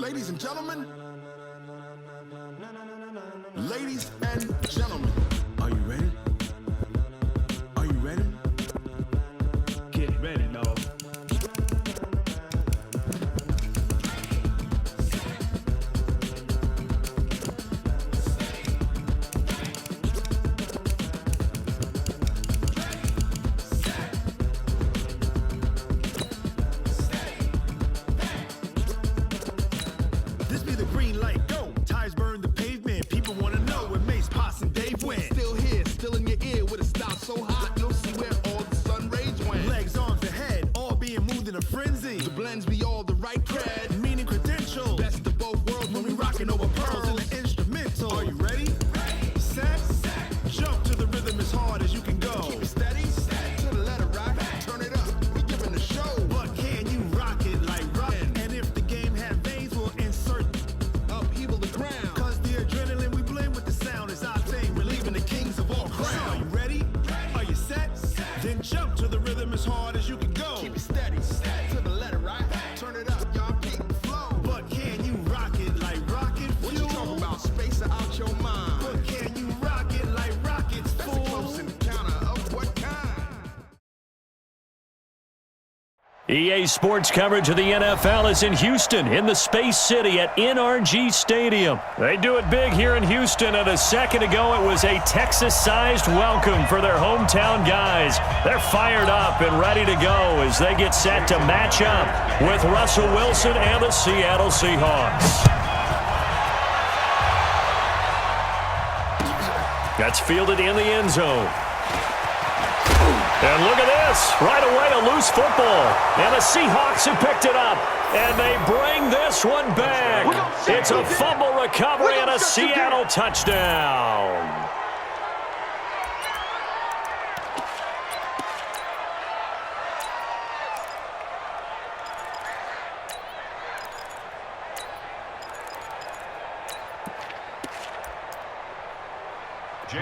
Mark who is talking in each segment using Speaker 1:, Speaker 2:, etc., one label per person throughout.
Speaker 1: ladies and gentlemen. Ladies and gentlemen. Are you ready? Are you ready?
Speaker 2: Get ready, dog.
Speaker 1: This be the green light, go. Tires burn the pavement. People wanna know where Mace, Poss, and Dave went. Still here, still in your ear with a style so hot, you'll see where all the sun rays went. Legs, arms, the head, all being moved in a frenzy. The blends be all the right cred, meaning credentials. Best of both worlds when we rockin' over pearls in the instrumental. Are you ready? Set, jump to the rhythm as hard as you can go. Keep it steady, to the letter right. Turn it up, we giving the show. But can you rock it like rockin'? And if the game had veins, we'll insert upheaval the ground. Cause the adrenaline we blend with the sound is our thing, relieving the kings of all crowns. Are you ready? Are you set? Then jump to the rhythm as hard as you can go. Keep it steady, to the letter right. Turn it up, y'all keep the flow. But can you rock it like rocket fuel? What you talking about? Space out your mind. But can you rock it like rockets, fool? That's a close encounter of what kind?
Speaker 3: EA Sports coverage of the NFL is in Houston, in the Space City at NRG Stadium. They do it big here in Houston, and a second ago it was a Texas-sized welcome for their hometown guys. They're fired up and ready to go as they get set to match up with Russell Wilson and the Seattle Seahawks. That's fielded in the end zone. And look at this, right away a loose football. And the Seahawks have picked it up. And they bring this one back. It's a fumble recovery and a Seattle touchdown.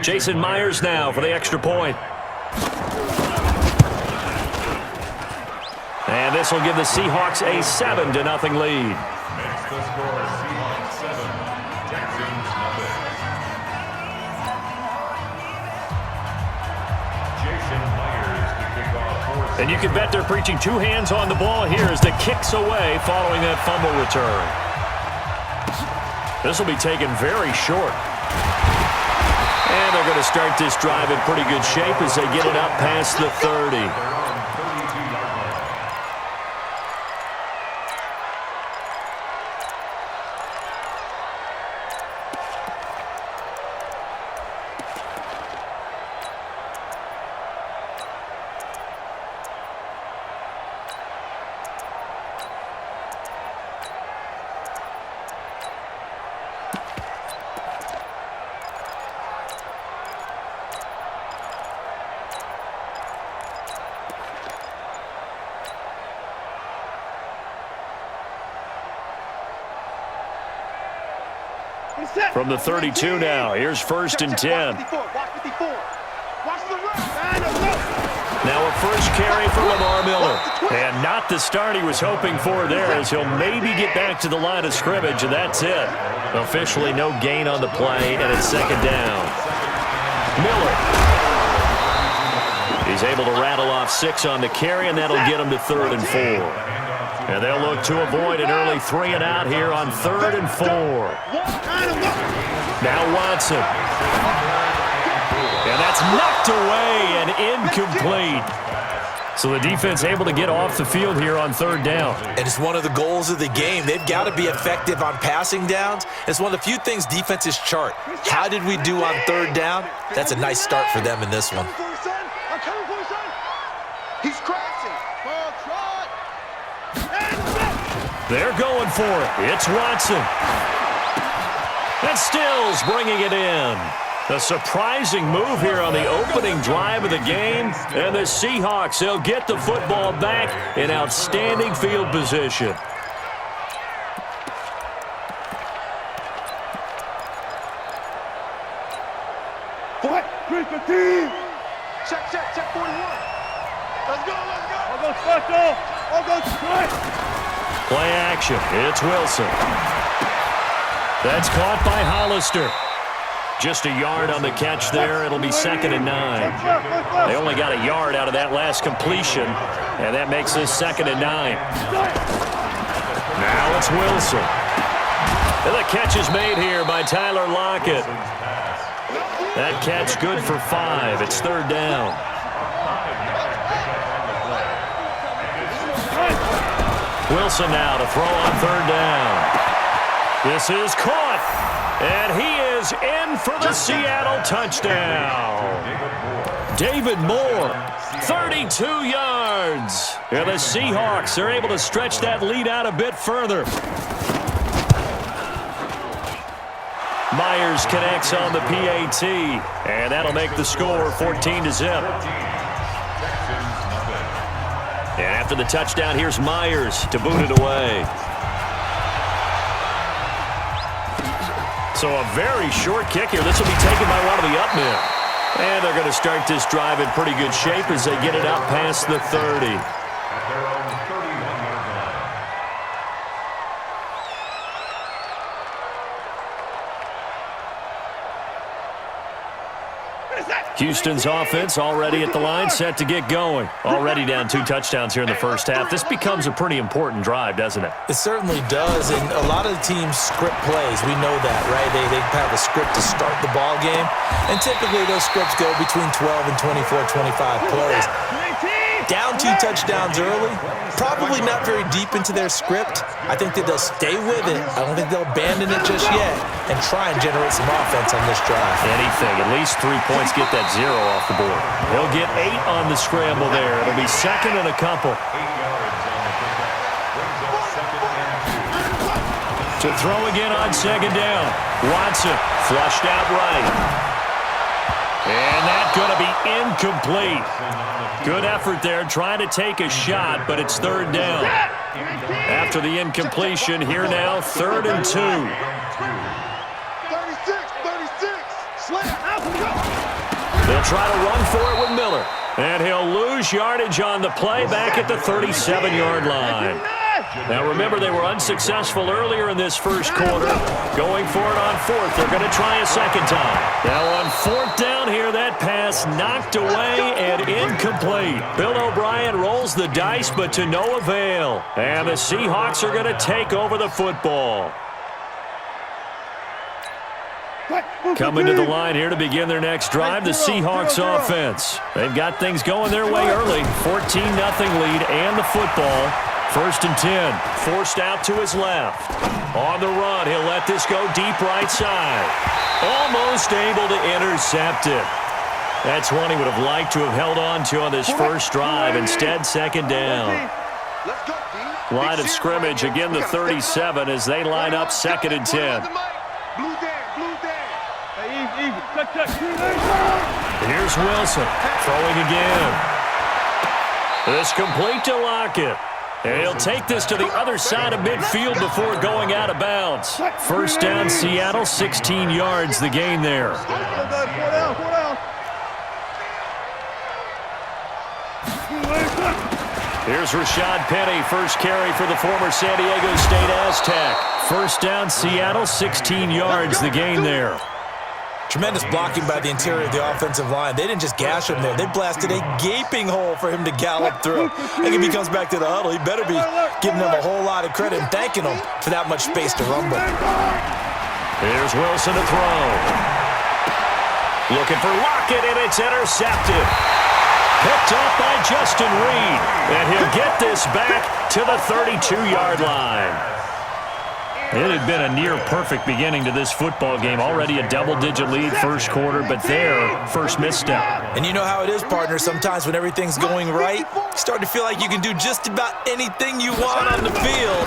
Speaker 3: Jason Myers now for the extra point. And this will give the Seahawks a 7-0 lead.
Speaker 4: Next, the score, Seahawks 7, Texans 0. Jason Myers to kick off.
Speaker 3: And you can bet they're preaching two hands on the ball here as the kick's away following that fumble return. This will be taken very short. And they're going to start this drive in pretty good shape as they get it up past the 30. From the 32 now, here's 1st and 10. Now a first carry for Lamar Miller. And not the start he was hoping for there as he'll maybe get back to the line of scrimmage, and that's it. Officially no gain on the play, and it's 2nd down. Miller. He's able to rattle off 6 on the carry, and that'll get him to 3rd and 4. And they'll look to avoid an early 3 and out here on 3rd and 4. Now Watson. And that's knocked away and incomplete. So the defense able to get off the field here on 3rd down.
Speaker 5: And it's one of the goals of the game. They've got to be effective on passing downs. It's one of the few things defenses chart. How did we do on 3rd down? That's a nice start for them in this one.
Speaker 3: They're going for it. It's Watson. And Stills bringing it in. A surprising move here on the opening drive of the game. And the Seahawks, they'll get the football back in outstanding field position.
Speaker 6: Check 41. Let's go.
Speaker 2: I'll go special. I'll go straight.
Speaker 3: Play action. It's Wilson. That's caught by Hollister. Just a yard on the catch there. It'll be 2nd and 9. They only got a yard out of that last completion, and that makes this 2nd and 9. Now it's Wilson. And the catch is made here by Tyler Lockett. That catch good for 5. It's 3rd down. Wilson now to throw on 3rd down. This is caught, and he is in for the Seattle touchdown. David Moore, 32 yards. And the Seahawks are able to stretch that lead out a bit further. Myers connects on the PAT, and that'll make the score 14-0. And after the touchdown, here's Myers to boot it away. So a very short kick here. This will be taken by one of the up men. And they're going to start this drive in pretty good shape as they get it out past the 30. Houston's offense already at the line, set to get going. Already down 2 touchdowns here in the first half. This becomes a pretty important drive, doesn't it?
Speaker 5: It certainly does, and a lot of the teams script plays. We know that, right? They have a script to start the ball game, and typically those scripts go between 12 and 24, 25 plays. Down 2 touchdowns early, probably not very deep into their script. I think that they'll stay with it. I don't think they'll abandon it just yet and try and generate some offense on this drive.
Speaker 3: Anything, at least 3 points, get that 0 off the board. They'll get 8 on the scramble there. It'll be 2nd and a couple. To throw again on 2nd down. Watson flushed out right. And that's going to be incomplete. Good effort there, trying to take a shot, but it's 3rd down. After the incompletion, here now, 3rd and 2.
Speaker 6: 36.
Speaker 3: They'll try to run for it with Miller. And he'll lose yardage on the play back at the 37-yard line. Now remember, they were unsuccessful earlier in this first quarter. Going for it on 4th. They're going to try a 2nd time. Now on 4th down here, that pass knocked away and incomplete. Bill O'Brien rolls the dice, but to no avail. And the Seahawks are going to take over the football. Coming to the line here to begin their next drive, the Seahawks offense. They've got things going their way early. 14-0 lead and the football. 1st and 10. Forced out to his left. On the run, he'll let this go deep right side. Almost able to intercept it. That's one he would have liked to have held on to on this first drive. Instead, 2nd down. Line of scrimmage, again the 37 as they line up 2nd and 10. Here's Wilson throwing again. This complete to Lockett. And he'll take this to the other side of midfield before going out of bounds. 1st down, Seattle, 16 yards the gain there. Here's Rashad Penny, first carry for the former San Diego State Aztec. 1st down, Seattle, 16 yards the gain there.
Speaker 5: Tremendous blocking by the interior of the offensive line. They didn't just gash him there. They blasted a gaping hole for him to gallop through. I think if he comes back to the huddle, he better be giving them a whole lot of credit and thanking them for that much space to rumble.
Speaker 3: Here's Wilson to throw. Looking for Lockett, and it's intercepted. Picked up by Justin Reed. And he'll get this back to the 32-yard line. It had been a near-perfect beginning to this football game. Already a double-digit lead first quarter, but their first misstep.
Speaker 5: And you know how it is, partner. Sometimes when everything's going right, you start to feel like you can do just about anything you want on the field.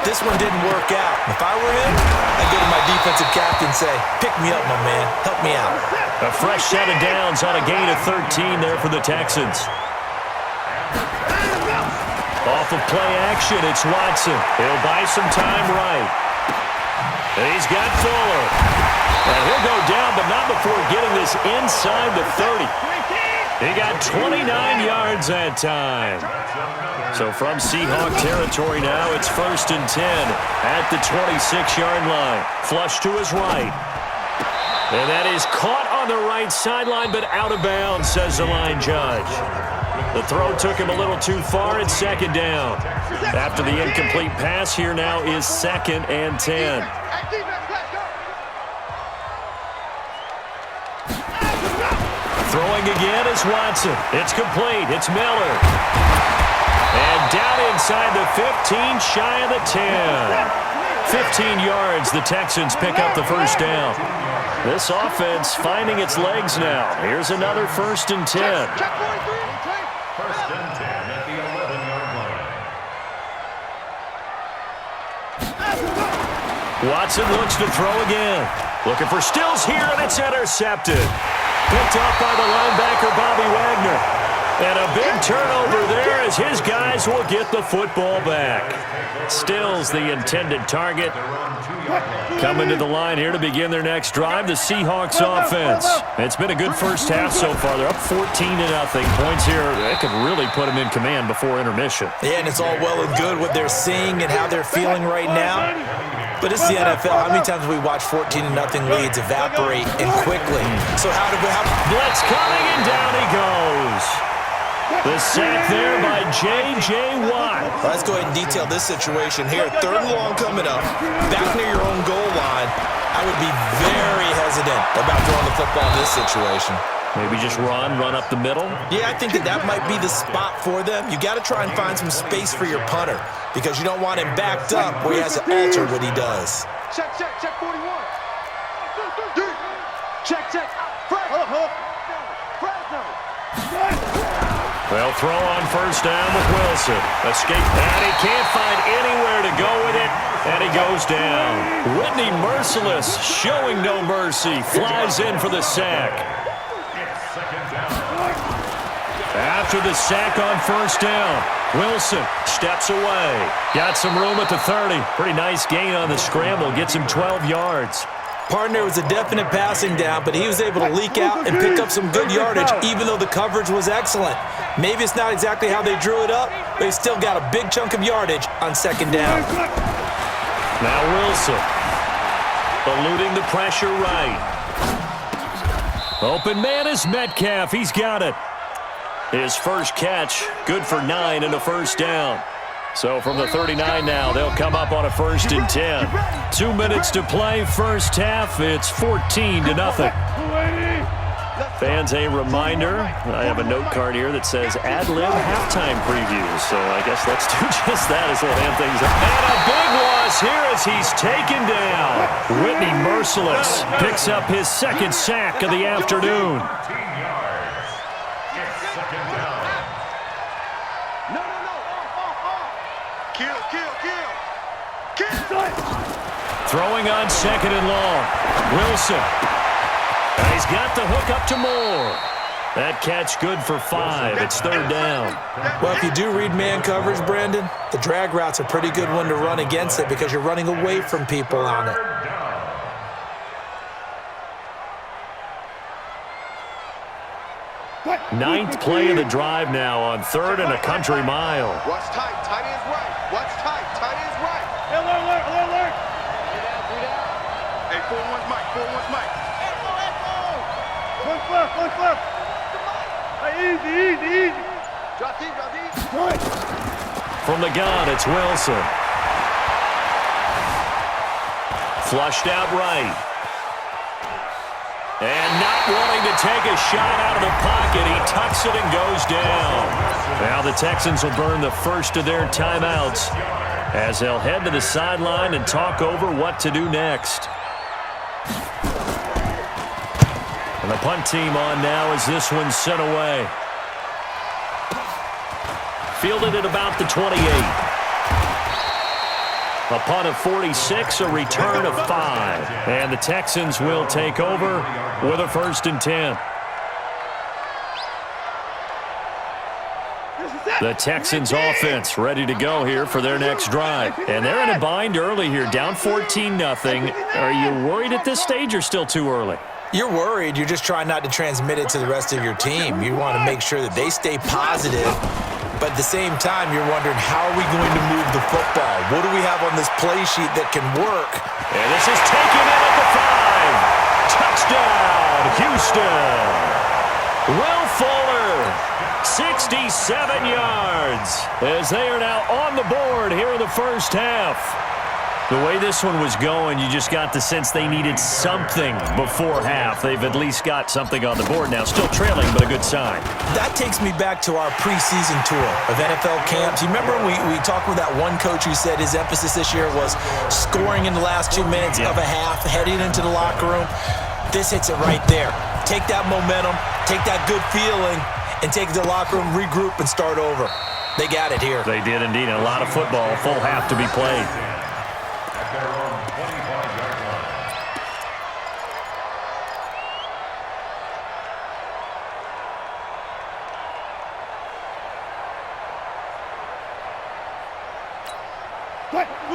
Speaker 5: This one didn't work out. If I were him, I'd go to my defensive captain and say, pick me up, my man. Help me out.
Speaker 3: A fresh set of downs on a gain of 13 there for the Texans. Off of play action, it's Watson. He'll buy some time right. And he's got Fuller. And he'll go down, but not before getting this inside the 30. He got 29 yards that time. So from Seahawk territory now, it's 1st and 10 at the 26-yard line. Flush to his right. And that is caught on the right sideline, but out of bounds, says the line judge. The throw took him a little too far. It's 2nd down. After the incomplete pass, here now is 2nd and 10. Throwing again is Watson. It's complete. It's Miller. And down inside the 15, shy of the 10. 15 yards, the Texans pick up the 1st down. This offense finding its legs now. Here's another 1st and 10.
Speaker 4: 1st and 10 at the 11-yard line.
Speaker 3: Watson looks to throw again. Looking for Stills here, and it's intercepted. Picked off by the linebacker, Bobby Wagner. And a big turnover there as his guys will get the football back. Stills the intended target. Coming to the line here to begin their next drive, the Seahawks offense. It's been a good first half so far. They're up 14-0. Points here, that could really put them in command before intermission.
Speaker 5: Yeah, and it's all well and good what they're seeing and how they're feeling right now. But it's the NFL. How many times have we watched 14-0 leads evaporate and quickly? So how do we have...
Speaker 3: Blitz coming, and down he goes. The sack there by J.J. Watt.
Speaker 5: Well, let's go ahead and detail this situation here. 3rd and long coming up, back near your own goal line. I would be very hesitant about throwing the football in this situation.
Speaker 3: Maybe just run up the middle?
Speaker 5: Yeah, I think that might be the spot for them. You got to try and find some space for your punter because you don't want him backed up where he has to alter what he does.
Speaker 6: Check 41. Check.
Speaker 3: They'll throw on 1st down with Wilson. Escape, and he can't find anywhere to go with it, and he goes down. Whitney Merciless, showing no mercy, flies in for the sack. After the sack on 1st down, Wilson steps away. Got some room at the 30. Pretty nice gain on the scramble. Gets him 12 yards.
Speaker 5: Partner was a definite passing down, but he was able to leak out and pick up some good yardage, even though the coverage was excellent. Maybe it's not exactly how they drew it up, but he still got a big chunk of yardage on 2nd down.
Speaker 3: Now Wilson, eluding the pressure right. Open man is Metcalf. He's got it. His first catch, good for 9 and a 1st down. So from the 39 now, they'll come up on a 1st and 10. 2 minutes to play, first half. It's 14-0. Fans, a reminder, I have a note card here that says ad-lib halftime previews. So I guess let's do just that as we'll hand things up. And a big loss here as he's taken down. Whitney Merciless picks up his 2nd sack of the afternoon. Throwing on 2nd and long. Wilson. And he's got the hook up to Moore. That catch good for 5. It's 3rd down.
Speaker 5: Well, if you do read man coverage, Brandon, the drag route's a pretty good one to run against it because you're running away from people on it.
Speaker 3: Ninth play of the drive now on 3rd and a country mile.
Speaker 6: Watch tight. Tight ends right. Watch tight. Tight ends right. Alert. Hey, 4-1's Mike. 4-1's Mike. Look left. Hey, easy. Drop deep.
Speaker 3: From the gun, it's Wilson. Flushed out right. And not wanting to take a shot out of the pocket, he tucks it and goes down. Now the Texans will burn the first of their timeouts as they'll head to the sideline and talk over what to do next. And the punt team on now as this one's sent away. Fielded at about the 28. A punt of 46, a return of 5. And the Texans will take over with a 1st and 10. The Texans offense ready to go here for their next drive. And they're in a bind early here, down 14-0. Are you worried at this stage or still too early?
Speaker 5: You're worried. You're just trying not to transmit it to the rest of your team. You want to make sure that they stay positive. But at the same time, you're wondering, how are we going to move the football? What do we have on this play sheet that can work?
Speaker 3: And this is taken in at the 5. Touchdown, Houston. Will Fuller, 67 yards, as they are now on the board here in the first half. The way this one was going, you just got the sense they needed something before half. They've at least got something on the board now. Still trailing, but a good sign.
Speaker 5: That takes me back to our preseason tour of NFL camps. You remember we talked with that one coach who said his emphasis this year was scoring in the last 2 minutes of a half, heading into the locker room. This hits it right there. Take that momentum, take that good feeling, and take it to the locker room, regroup, and start over. They got it here.
Speaker 3: They did indeed. And a lot of football, a full half to be played.
Speaker 4: At their own 25-yard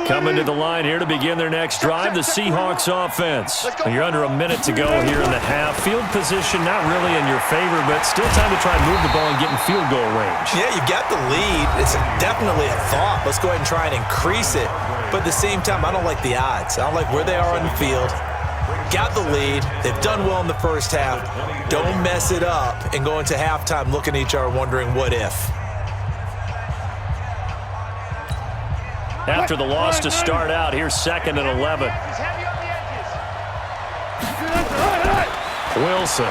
Speaker 4: line.
Speaker 3: Coming to the line here to begin their next drive, the Seahawks offense. You're under a minute to go here in the half. Field position not really in your favor, but still time to try and move the ball and get in field goal range.
Speaker 5: Yeah, you got the lead. It's definitely a thought. Let's go ahead and try and increase it. But at the same time, I don't like the odds. I don't like where they are on the field. Got the lead. They've done well in the first half. Don't mess it up and go into halftime looking at each other wondering what if.
Speaker 3: After the loss to start out, here's 2nd and 11. Wilson.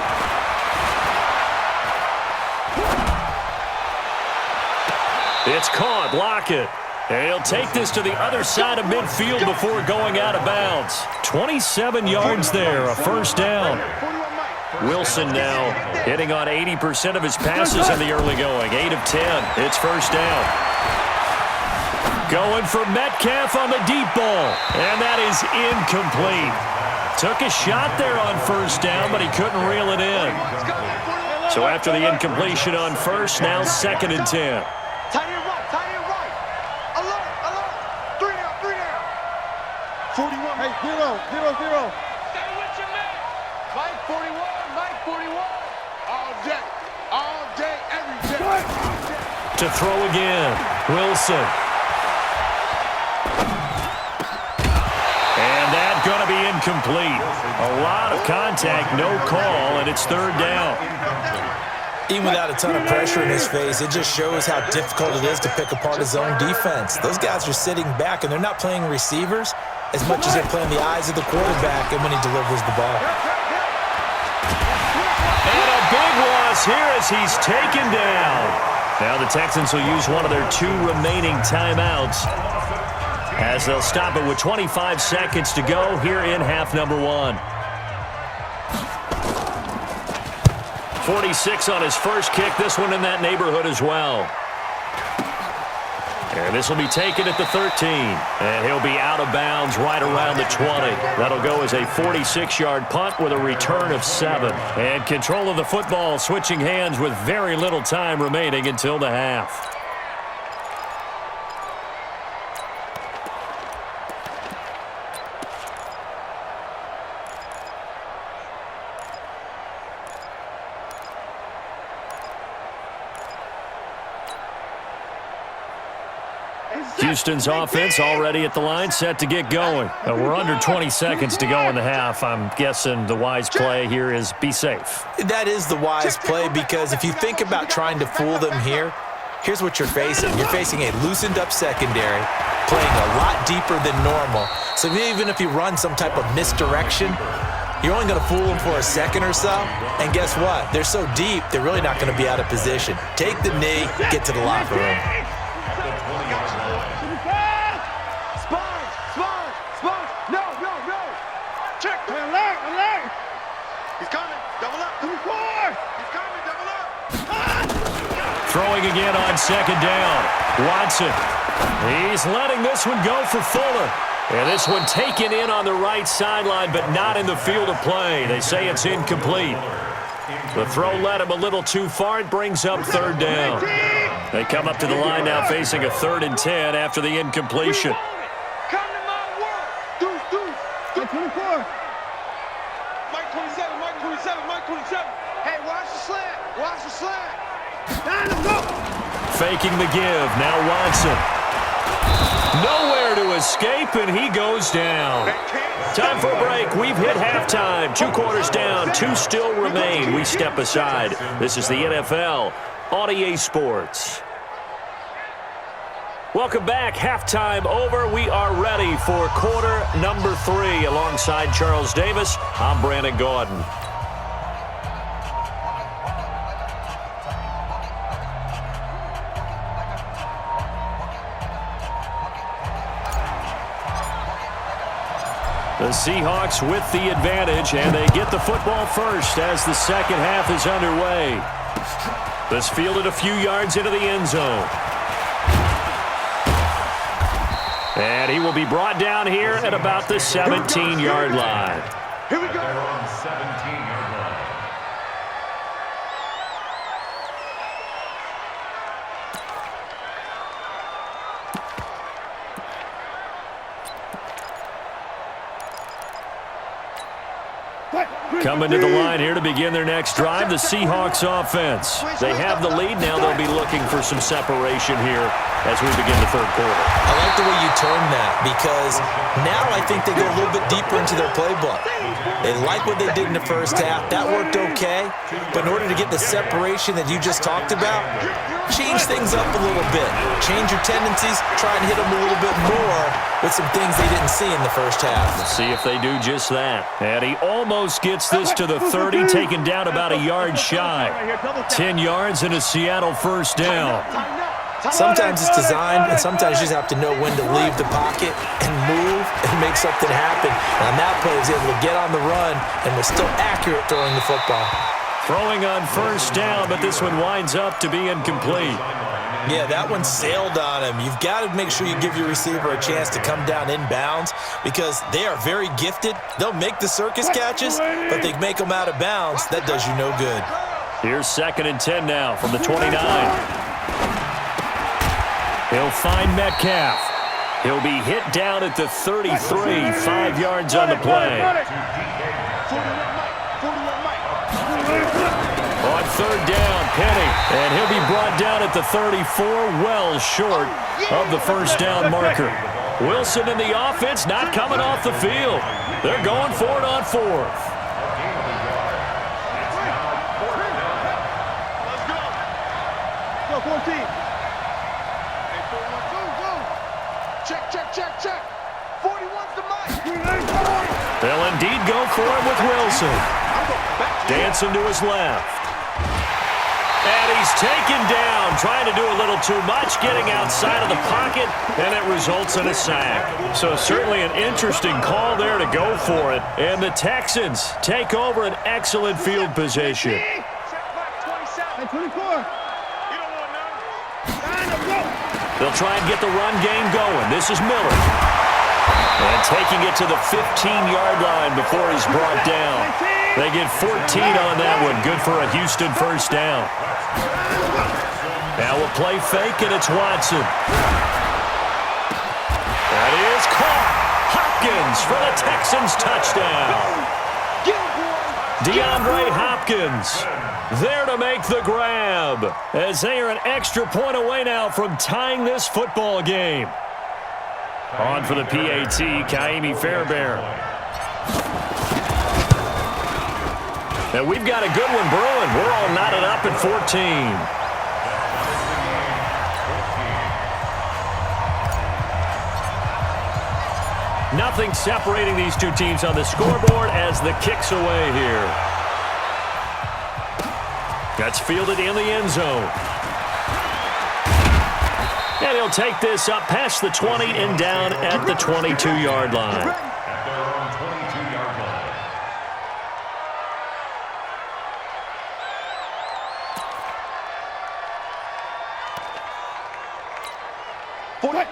Speaker 3: It's caught. Lockett. And he'll take this to the other side of midfield before going out of bounds. 27 yards there, a first down. Wilson now hitting on 80% of his passes in the early going. 8 of 10. It's first down. Going for Metcalf on the deep ball. And that is incomplete. Took a shot there on first down, but he couldn't reel it in. So after the incompletion on first, now 2nd and 10.
Speaker 6: Tight end right. Alert. 3 down. 41. Hey, 0. Stay with your man. Mike 41. All day, every day.
Speaker 3: To throw again, Wilson. And that's going to be incomplete. A lot of contact, no call, and it's 3rd down.
Speaker 5: Even without a ton of pressure in his face, it just shows how difficult it is to pick apart his own defense. Those guys are sitting back, and they're not playing receivers as much as they're playing the eyes of the quarterback and when he delivers the ball.
Speaker 3: And a big loss here as he's taken down. Now the Texans will use one of their 2 remaining timeouts as they'll stop it with 25 seconds to go here in half number 1. 46 on his first kick. This one in that neighborhood as well. And this will be taken at the 13. And he'll be out of bounds right around the 20. That'll go as a 46-yard punt with a return of 7. And control of the football switching hands with very little time remaining until the half. Houston's offense already at the line, set to get going. We're under 20 seconds to go in the half. I'm guessing the wise play here is be safe.
Speaker 5: That is the wise play, because if you think about trying to fool them here, here's what you're facing. You're facing a loosened up secondary, playing a lot deeper than normal. So even if you run some type of misdirection, you're only going to fool them for a second or so. And guess what? They're so deep, they're really not going to be out of position. Take the knee, get to the locker room.
Speaker 3: Throwing again on 2nd down. Watson. He's letting this one go for Fuller. And this one taken in on the right sideline, but not in the field of play. They say it's incomplete. The throw led him a little too far. It brings up 3rd down. They come up to the line now facing a 3rd and 10 after the incompletion.
Speaker 6: Come to my work. Deuce. Mike 27. Watch the slant.
Speaker 3: Faking the give. Now Watson. Nowhere to escape, and he goes down. Time for a break. We've hit halftime. 2 quarters down. 2 still remain. We step aside. This is the NFL on EA Sports. Welcome back. Halftime over. We are ready for quarter number 3. Alongside Charles Davis, I'm Brandon Gaudin. The Seahawks with the advantage, and they get the football first as the second half is underway. This fielded a few yards into the end zone. And he will be brought down here at about the 17-yard line.
Speaker 6: Here we go.
Speaker 4: They're on 17-yard line.
Speaker 3: Coming to the line here to begin their next drive, the Seahawks offense. They have the lead now. They'll be looking for some separation here as we begin the third quarter.
Speaker 5: I like the way you term that because now I think they go a little bit deeper into their playbook. They like what they did in the first half. That worked okay. But in order to get the separation that you just talked about, change things up a little bit. Change your tendencies. Try and hit them a little bit more with some things they didn't see in the first half.
Speaker 3: Let's see if they do just that. And he almost gets this to the 30, taken down about a yard shy. 10 yards and a Seattle first down.
Speaker 5: Sometimes it's designed, and sometimes you just have to know when to leave the pocket and move and make something happen. And on that play, he was able to get on the run and was still accurate throwing the football.
Speaker 3: Throwing on first down, but this one winds up to be incomplete.
Speaker 5: Yeah, that one sailed on him. You've got to make sure you give your receiver a chance to come down inbounds because they are very gifted. They'll make the circus catches, but they make them out of bounds. That does you no good.
Speaker 3: Here's 2nd and 10 now from the 29. He'll find Metcalf. He'll be hit down at the 33, 5 yards on the play. On 3rd down, Penny, and he'll be brought down at the 34, well short of the first down marker. Wilson in the offense not coming off the field. They're going for it on 4th.
Speaker 6: Go, 14. Check. 41's the mic.
Speaker 3: They'll indeed go for it with Wilson. Dancing to his left. And he's taken down, trying to do a little too much, getting outside of the pocket, and it results in a sack. So certainly an interesting call there to go for it. And the Texans take over an excellent field position.
Speaker 6: Hey, 24.
Speaker 3: They'll try and get the run game going. This is Miller. And taking it to the 15-yard line before he's brought down. They get 14 on that one. Good for a Houston first down. Now a play fake, and it's Watson. That is caught. Hopkins for the Texans touchdown. DeAndre Hopkins there to make the grab as they are an extra point away now from tying this football game. On for the PAT, Kaimi Fairbairn. And we've got a good one brewing. We're all knotted up at 14. Nothing separating these two teams on the scoreboard as the kick's away here. That's fielded in the end zone. And he'll take this up past the 20 and down at the 22-yard line.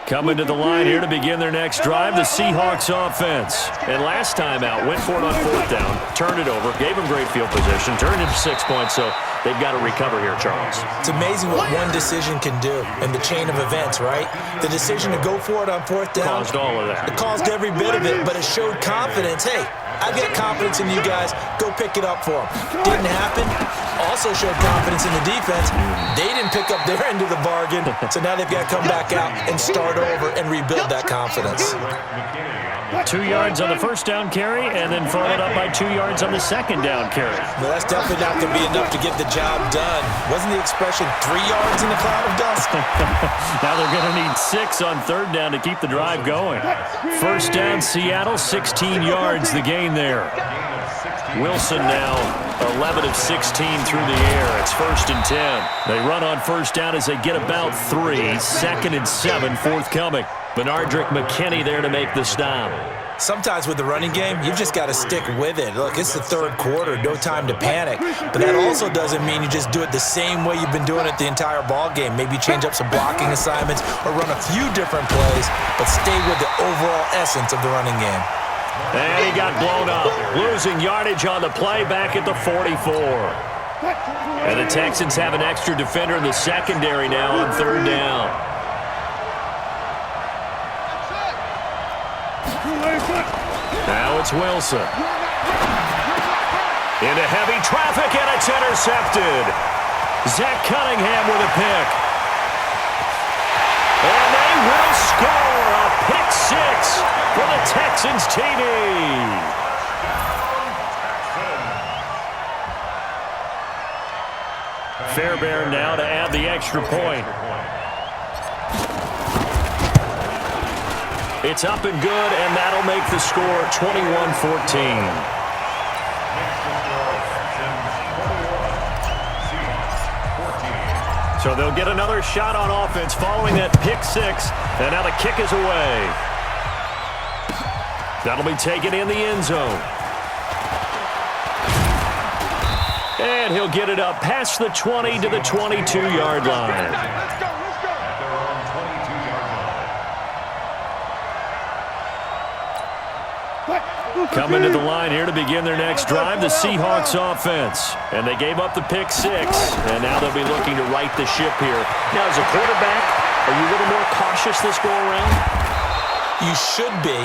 Speaker 3: Coming to the line here to begin their next drive, the Seahawks offense. And last time out, went for it on 4th down, turned it over, gave them great field position, turned it 6 points, so they've got to recover here, Charles.
Speaker 5: It's amazing what one decision can do in the chain of events, right? The decision to go for it on 4th down.
Speaker 3: Caused all of that.
Speaker 5: It caused every bit of it, but it showed confidence. Hey, I've got confidence in you guys. Go pick it up for them. Didn't happen. All also showed confidence in the defense. They didn't pick up their end of the bargain, so now they've got to come back out and start over and rebuild that confidence.
Speaker 3: 2 yards on the first down carry, and then followed up by 2 yards on the second down carry.
Speaker 5: Well, that's definitely not going to be enough to get the job done. Wasn't the expression 3 yards in a cloud of dust?
Speaker 3: Now they're going to need 6 on third down to keep the drive going. First down, Seattle, 16 yards the gain there. Wilson now 11 of 16 through the air. It's 1st and 10. They run on first down as they get about 3. 2nd and 7 forthcoming. Benardrick McKinney there to make the stop.
Speaker 5: Sometimes with the running game, you've just got to stick with it. Look, it's the third quarter, no time to panic. But that also doesn't mean you just do it the same way you've been doing it the entire ball game. Maybe change up some blocking assignments or run a few different plays, but stay with the overall essence of the running game.
Speaker 3: And he got blown up, losing yardage on the play back at the 44. And the Texans have an extra defender in the secondary now on third down. Now it's Wilson. Into heavy traffic, and it's intercepted. Zach Cunningham with a pick. And they will score a pick 6 for the Texans TD. Fairbairn now to add the extra point. It's up and good, and that'll make the score 21-14. So they'll get another shot on offense following that pick 6, and now the kick is away. That'll be taken in the end zone. And he'll get it up past the 20 to the 22-yard line.
Speaker 6: Let's go.
Speaker 3: Coming to the line here to begin their next drive, the Seahawks offense. And they gave up the pick 6, and now they'll be looking to right the ship here. Now, as a quarterback, are you a little more cautious this go-around?
Speaker 5: You should be,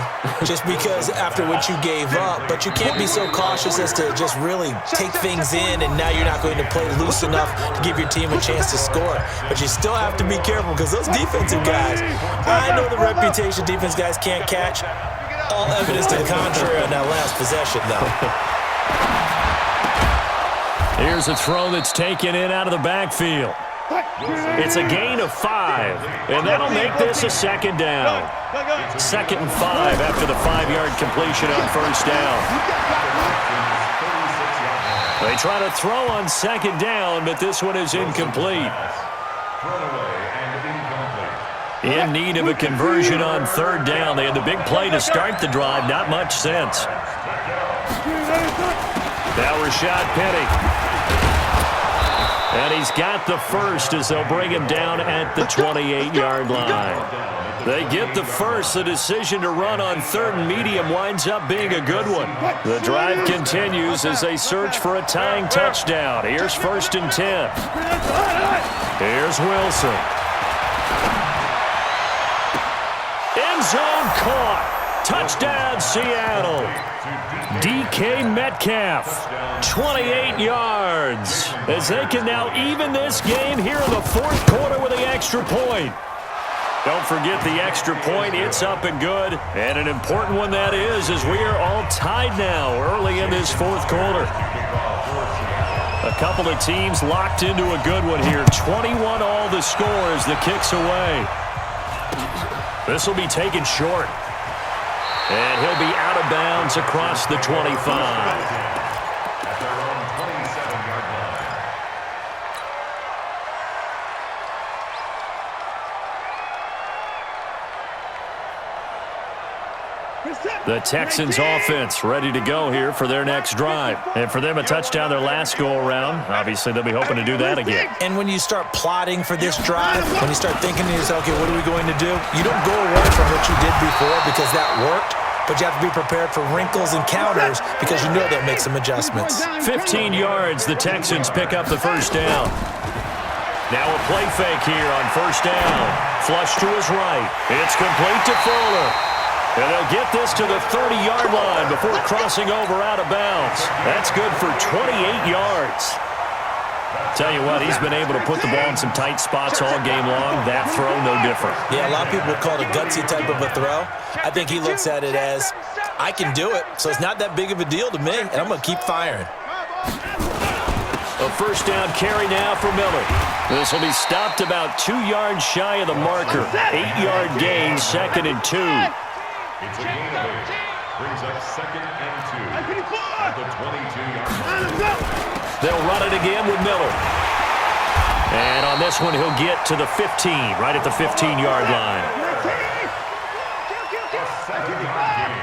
Speaker 5: just because after what you gave up, but you can't be so cautious as to just really take things in, and now you're not going to play loose enough to give your team a chance to score. But you still have to be careful because those defensive guys, I know the reputation defense guys can't catch. All evidence to the contrary on that last possession, though.
Speaker 3: Here's a throw that's taken in out of the backfield. It's a gain of 5, and that'll make this a second down. 2nd and 5 after the 5-yard completion on first down. They try to throw on second down, but this one is incomplete. In need of a conversion on third down. They had the big play to start the drive. Not much sense. Now Rashad Penny. And he's got the first as they'll bring him down at the 28-yard line. They get the first. The decision to run on third and medium winds up being a good one. The drive continues as they search for a tying touchdown. Here's 1st and 10. Here's Wilson. End zone caught. Touchdown, Seattle. DK Metcalf, 28 yards, as they can now even this game here in the 4th quarter with the extra point. Don't forget the extra point. It's up and good, and an important one that is, as we are all tied now early in this 4th quarter. A couple of teams locked into a good one here. 21 all the score as the kick's away. This will be taken short. And he'll be out of bounds across the 25.
Speaker 4: At their own 27-yard line.
Speaker 3: The Texans offense ready to go here for their next drive. And for them, a touchdown their last go-around. Obviously, they'll be hoping to do that again.
Speaker 5: And when you start plotting for this drive, when you start thinking to yourself, okay, what are we going to do? You don't go away from what you did before because that worked, but you have to be prepared for wrinkles and counters because you know they'll make some adjustments.
Speaker 3: 15 yards, the Texans pick up the first down. Now a play fake here on first down. Flush to his right. It's complete to Fuller. And they'll get this to the 30-yard line before crossing over out of bounds. That's good for 28 yards. Tell you what, he's been able to put the ball in some tight spots all game long. That throw, no different.
Speaker 5: Yeah, a lot of people would call it a gutsy type of a throw. I think he looks at it as, I can do it, so it's not that big of a deal to me, and I'm going to keep firing.
Speaker 3: A first down carry now for Miller. This will be stopped about 2 yards shy of the marker. 8-yard gain, 2nd and 2.
Speaker 4: It's a gain of 8. Brings up 2nd and 2 at the 22-yard line.
Speaker 3: They'll run it again with Miller. And on this one, he'll get to the 15, right at the 15-yard line.
Speaker 4: A 2nd-yard gain.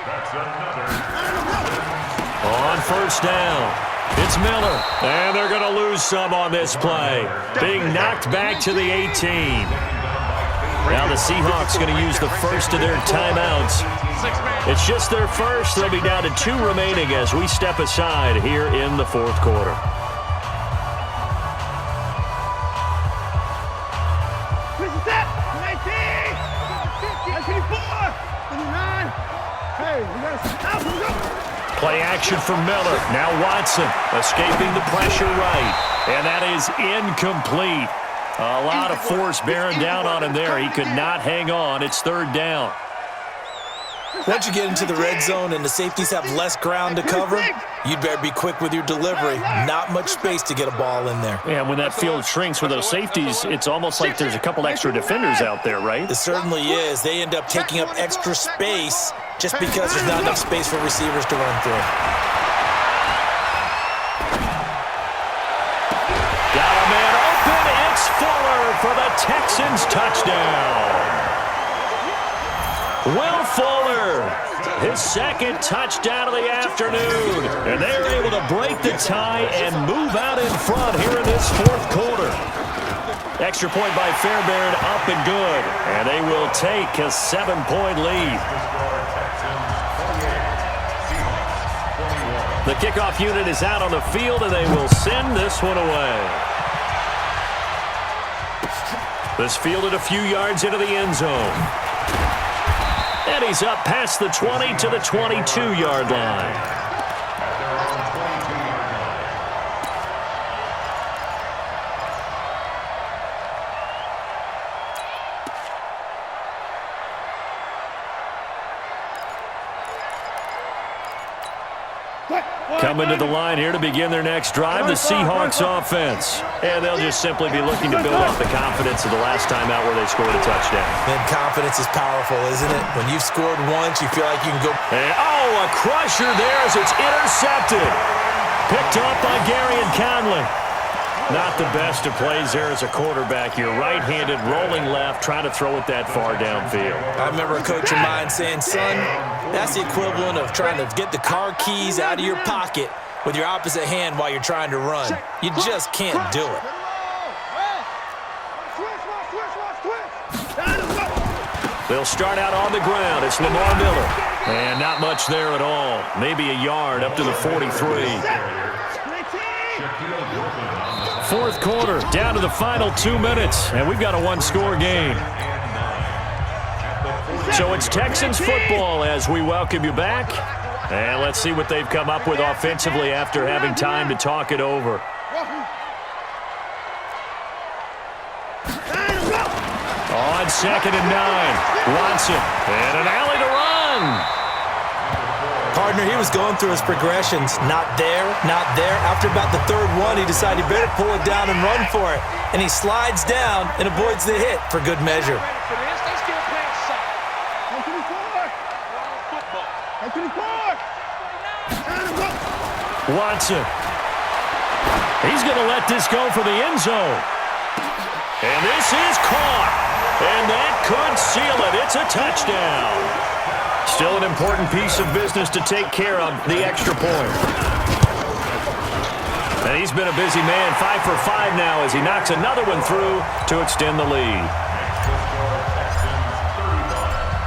Speaker 4: That's another.
Speaker 3: On first down, it's Miller. And they're going to lose some on this play. Being knocked back to the 18. Now the Seahawks going to use the first of their timeouts. It's just their first. They'll be down to 2 remaining as we step aside here in the 4th quarter. Play action for Miller. Now Watson escaping the pressure right. And that is incomplete. A lot of force bearing down on him there. He could not hang on. It's 3rd down.
Speaker 5: Once you get into the red zone and the safeties have less ground to cover, you'd better be quick with your delivery. Not much space to get a ball in there.
Speaker 3: Yeah, when that field shrinks with those safeties, it's almost like there's a couple extra defenders out there, right?
Speaker 5: It certainly is. They end up taking up extra space just because there's not enough space for receivers to run through.
Speaker 3: Got a man open. It's Fuller for the Texans touchdown. Will Fuller, his 2nd touchdown of the afternoon. And they're able to break the tie and move out in front here in this 4th quarter. Extra point by Fairbairn, up and good. And they will take a 7-point lead. The kickoff unit is out on the field, and they will send this one away. This fielded a few yards into the end zone. And he's up past the 20 to the 22-yard line. Coming to the line here to begin their next drive, the Seahawks offense. And they'll just simply be looking to build up the confidence of the last time out where they scored a touchdown.
Speaker 5: And confidence is powerful, isn't it? When you've scored once, you feel like you can go.
Speaker 3: And, a crusher there as it's intercepted. Picked off by Gary and Conley. Not the best of plays there as a quarterback. You're right-handed, rolling left, trying to throw it that far downfield.
Speaker 5: I remember a coach of mine saying, son, that's the equivalent of trying to get the car keys out of your pocket with your opposite hand while you're trying to run. You just can't do it.
Speaker 3: They'll start out on the ground. It's Lamar Miller. And not much there at all. Maybe a yard up to the 43. 4th quarter, down to the final 2 minutes, and we've got a 1-score game. So it's Texans football as we welcome you back. And let's see what they've come up with offensively after having time to talk it over. On 2nd and 9, Watson, and an alley to run.
Speaker 5: Partner, he was going through his progressions. Not there, not there. After about the 3rd one, he decided he better pull it down and run for it. And he slides down and avoids the hit for good measure.
Speaker 3: Watson. He's going to let this go for the end zone. And this is caught. And that could seal it. It's a touchdown. Still an important piece of business to take care of, the extra point. And he's been a busy man, 5 for 5 now as he knocks another one through to extend the lead.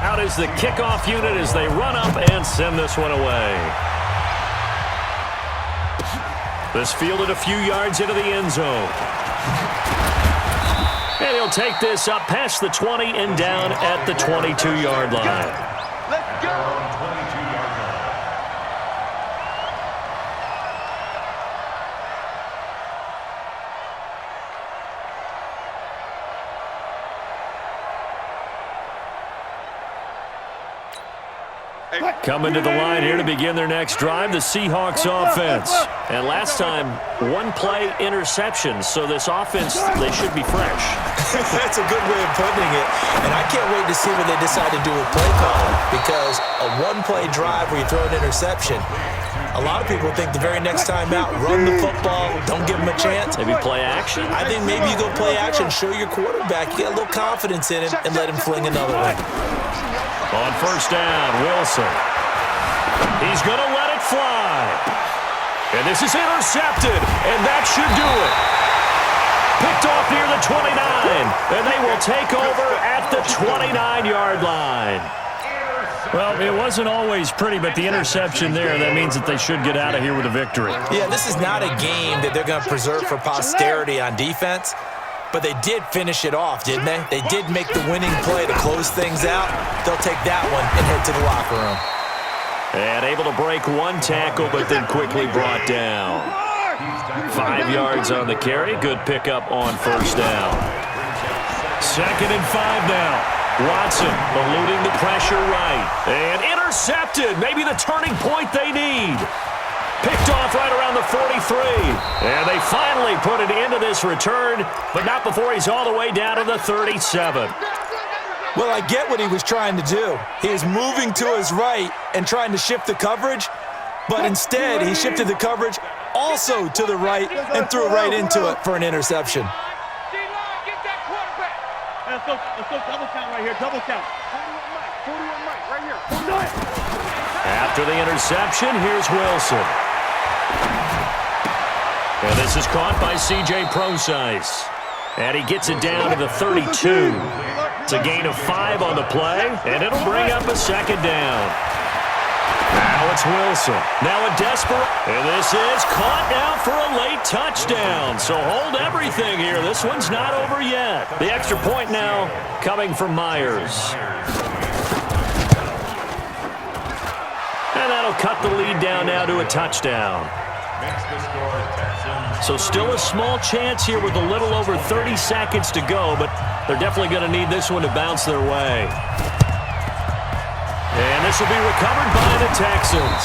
Speaker 3: Out is the kickoff unit as they run up and send this one away. This fielded a few yards into the end zone. And he'll take this up past the 20 and down at the 22-yard line.
Speaker 4: Let's go. 22-yard line.
Speaker 3: 2 Coming to the line here to begin their next drive, the Seahawks offense. And last time, one-play interception, so this offense, they should be fresh.
Speaker 5: That's a good way of putting it. And I can't wait to see what they decide to do with play calling, because a one-play drive where you throw an interception, a lot of people think the very next time out, run the football, don't give them a chance.
Speaker 3: Maybe play action?
Speaker 5: I think maybe you go play action, show your quarterback, you get a little confidence in him, and let him fling another one.
Speaker 3: On first down, Wilson. He's going to let it fly. And this is intercepted, and that should do it. Picked off near the 29, and they will take over at the 29-yard line. Well, it wasn't always pretty, but the interception there, that means that they should get out of here with a victory. Yeah, this is not a game that they're going to preserve for posterity on defense, but they did finish it off, didn't they? They did make the winning play to close things out. They'll take that one and head to the locker room. And able to break one tackle, but then quickly brought down. 5 yards on the carry. Good pickup on first down. 2nd and 5 now. Watson eluding the pressure right. And intercepted. Maybe the turning point they need. Picked off right around the 43. And they finally put it into this return, but not before he's all the way down to the 37.
Speaker 5: Well, I get what he was trying to do. He was moving to his right and trying to shift the coverage, but instead he shifted the coverage also to the right and threw right into it for an interception.
Speaker 2: Let's go double count right here, double count. 41 right here.
Speaker 3: After the interception, here's Wilson. And this is caught by C.J. Procise. And he gets it down to the 32. It's a gain of 5 on the play, and it'll bring up a second down. Now it's Wilson. Now a desperate. And this is caught now for a late touchdown. So hold everything here. This one's not over yet. The extra point now coming from Myers. And that'll cut the lead down now to a touchdown. So still a small chance here with a little over 30 seconds to go, but they're definitely going to need this one to bounce their way. And this will be recovered by the Texans.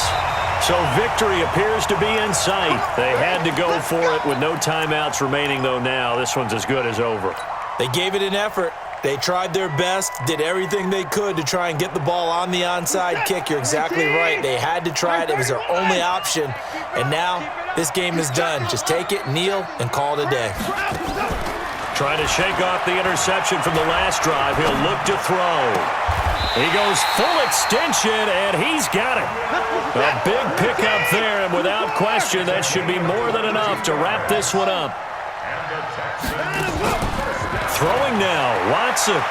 Speaker 3: So victory appears to be in sight. They had to go for it with no timeouts remaining, though now this one's as good as over.
Speaker 5: They gave it an effort. They tried their best, did everything they could to try and get the ball on the onside kick. You're exactly right. They had to try it. It was their only option. And now this game is done. Just take it, kneel, and call it a day.
Speaker 3: Trying to shake off the interception from the last drive. He'll look to throw. He goes full extension, and he's got it. A big pickup there, and without question, that should be more than enough to wrap this one up. Throwing now, Watson.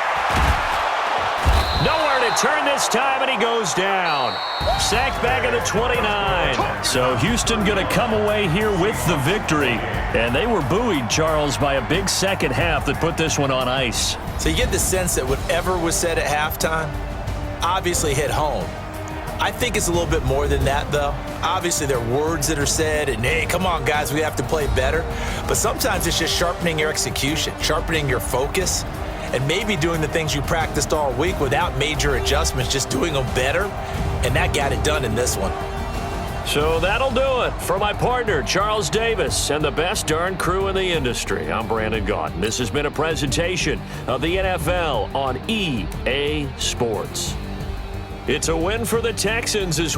Speaker 3: Nowhere to turn this time, and he goes down. Sacked back at the 29. So Houston going to come away here with the victory. And they were buoyed, Charles, by a big second half that put this one on ice.
Speaker 5: So you get the sense that whatever was said at halftime obviously hit home. I think it's a little bit more than that, though. Obviously, there are words that are said, and, hey, come on, guys, we have to play better. But sometimes it's just sharpening your execution, sharpening your focus, and maybe doing the things you practiced all week without major adjustments, just doing them better, and that got it done in this one.
Speaker 3: So that'll do it for my partner, Charles Davis, and the best darn crew in the industry. I'm Brandon Gaudin. This has been a presentation of the NFL on EA Sports. It's a win for the Texans as well.